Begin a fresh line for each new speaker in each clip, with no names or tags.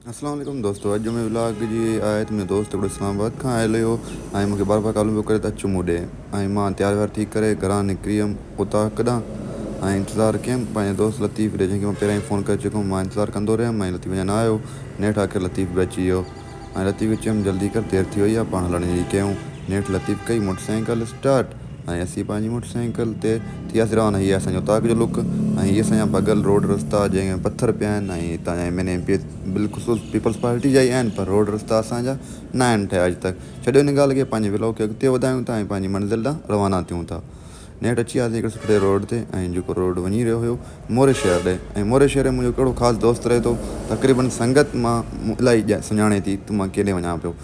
अस्सलाम वालेकुम दोस्तों। अॼु जो मुंहिंजो व्लॉग जी आहे त मुंहिंजो दोस्त हिकिड़ो इस्लामाबाद खां आयल हुयो ऐं मूंखे बार बार कॉल पियो करे त अचु मूं ॾे ऐं मां तयारु व्यारु थी करे घरां निकिरी वियुमि उतां कॾां ऐं इंतज़ारु कयुमि पंहिंजे दोस्त लतीफ़ ॾे, जंहिंखे मां पहिरियों ई फ़ोन करे चुको हुउमि। मां इंतज़ारु कंदो रहियुमि ऐं लतीफ़ अञा न आयो। नेठि आख़िर लतीफ़ बि अची वियो ऐं लतीफ़ खे चयुमि जल्दी कर, देरि थी वई आहे, पाण हलण जी कयूं। नेठि लतीफ़ कई मोटरसाइकिल स्टार्ट ऐं असीं पंहिंजी मोटरसाइकिल ते थियासीं रवाना। हीअ असांजो ताक़ जो लुक ऐं हीअ असांजा भॻल रोड रस्ता जंहिंमें पथर पिया आहिनि ऐं हितां जा मैंने बिल्कुलु पीपल्स पार्टी जा ई आहिनि, पर रोड रस्ता असांजा न आहिनि ठहिया अॼु तक। छॾियो हिन ॻाल्हि खे, पंहिंजे व्लॉग खे अॻिते वधायूं था ऐं पंहिंजी मंज़िल ॾांहुं रवाना थियूं था। नेठि अची वियासीं हिकिड़े सुठे रोड ते ऐं जेको रोड वञी रहियो हुयो मोरे शहर ॾे। ऐं मोरे शहर में मुंहिंजो कहिड़ो ख़ासि दोस्त रहे थो, तक़रीबन संगत मां इलाही सुञाणे थी त मां केॾे वञा पियो।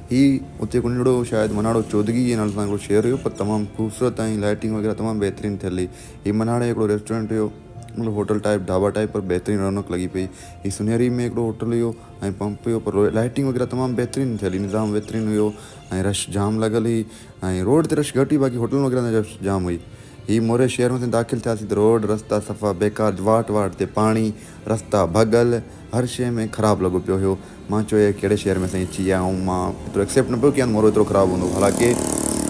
हीउ उते कुंडड़ो शायदि मनाड़ो चौधरी जे नाले सां हिकिड़ो शहर हुयो, पर तमामु ख़ूबसूरत ऐं लाइटिंग वग़ैरह तमामु बहितरीनु थियल हुई। हीउ मनाड़े हिकिड़ो रेस्टोरेंट हुयो, मतिलबु होटल टाइप ढाबा टाइप, पर बहितरीनु रौनक लॻी पई। हीउ सुनहरी में हिकिड़ो होटल हुयो ऐं पंप हुयो, पर लाइटिंग वग़ैरह तमामु बहितरीनु थियल हुई, निज़ाम बहितरीनु हुयो ऐं रश जाम लॻल हुई। ऐं रोड ते रश घटि हुई, बाक़ी होटल वग़ैरह ते रश जाम हुई। हीउ मोरे शहर में दाख़िलु थियासीं त रोड रस्ता सफ़ा बेकार, वाट वाट ते पाणी, रस्ता भॻल, हर शइ में ख़राबु लॻो पियो हुयो। मां चयो इहे कहिड़े शहर में असां अची विया ऐं मां एतिरो एक्सेप्ट न पियो कयां मोरो एतिरो ख़राबु हूंदो। हालांकि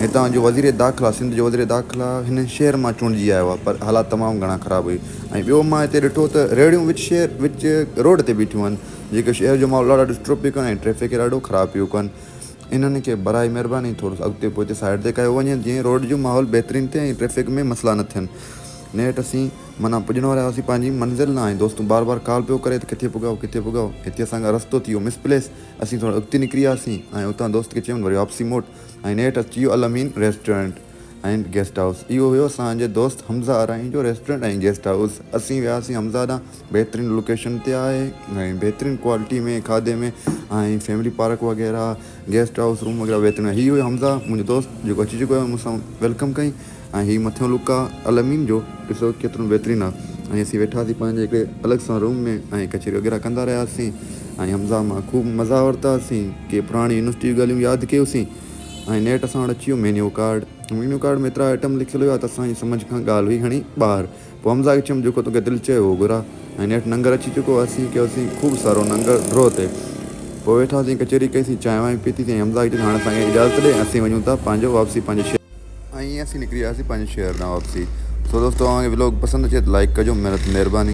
हितां जो वज़ीर दाख़िला, सिंध जो वज़ीर दाख़िला हिन शहर मां चूंडिजी आयो आहे, पर हालात तमामु घणा ख़राबु हुई। ऐं ॿियो मां हिते ॾिठो त रेड़ियूं विच रोड ते बीठियूं आहिनि, जेके शहर जो माहौल ॾाढो डिस्टर्ब पियो कनि ऐं ट्रैफ़िक खे ॾाढो ख़राबु पियो कनि। इन्हनि खे बराए महिरबानी थोरो अॻिते पोइ साइड ते कयो वञे, जीअं रोड जो माहौल बहितरीनु थिए ऐं ट्रैफ़िक में मसइला न थियनि। नेठि असीं माना पुॼण वारा हुआसीं पंहिंजी मंज़िल न, ऐं दोस्त बार बार कॉल पियो करे त किथे पुॻाओ किथे पुॻाओ। हिते असांखां रस्तो थी वियो मिसप्लेस, असीं थोरो अॻिते निकिरी वियासीं ऐं उतां दोस्त खे चयूं वरी वापसी मोट। ऐं नेठि अची वियो अल अमीन रेस्टोरेंट एंड गेस्ट हाउस। इहो हुयो असांजे दोस्त हमज़ा अराइन जो रेस्टोरेंट ऐं गेस्ट हाउस। असीं वियासीं हमज़ा ॾांहुं, बहितरीनु लोकेशन ते आहे ऐं बहितरीनु क्वालिटी में खाधे में ऐं फैमिली पार्क वग़ैरह, गेस्ट हाउस रूम वग़ैरह बहितरीनु। हीउ हुयो हमज़ा मुंहिंजो दोस्त जेको अची चुको आहे, मूंसां वेलकम कई। ऐं हीउ मथियों लुक आहे अल अमीन जो, ॾिसो केतिरो बहितरीनु आहे। ऐं असीं वेठासीं पंहिंजे हिकिड़े अलॻि सां रूम में ऐं कचेरी वग़ैरह कंदा रहियासीं ऐं हमज़ा मां ख़ूब मज़ा वरितासीं, के पुराणी यूनिवर्सिटी जूं ॻाल्हियूं यादि कयोसीं। ऐं नेठि असां वटि अची वियो मेन्यू कार्ड में एतिरा आइटम लिखियलु हुआ त असांजी सम्झ खां ॻाल्हि हुई खणी ॿाहिरि। पोइ हमज़ा खे चयुमि जेको तोखे दिलि चयो उहो घुरा। ऐं नेठि नंगर अची चुको, असीं कयोसीं ख़ूब सारो नंगर ड्रॉ ते। पोइ वेठासीं कचेरी कईसीं, चांहि वांहि पीतीसीं ऐं हमज़ा खे चयो हाणे असांखे इजाज़त ॾे, असीं वञूं था पंहिंजो वापसी पंहिंजे शहर। ऐं ईअं असीं निकिरी वियासीं पंहिंजे शहर ॾांहुं वापसी। सो दोस्तो, तव्हांखे व्लॉग पसंदि अचे त लाइक कजो, महिरबानी।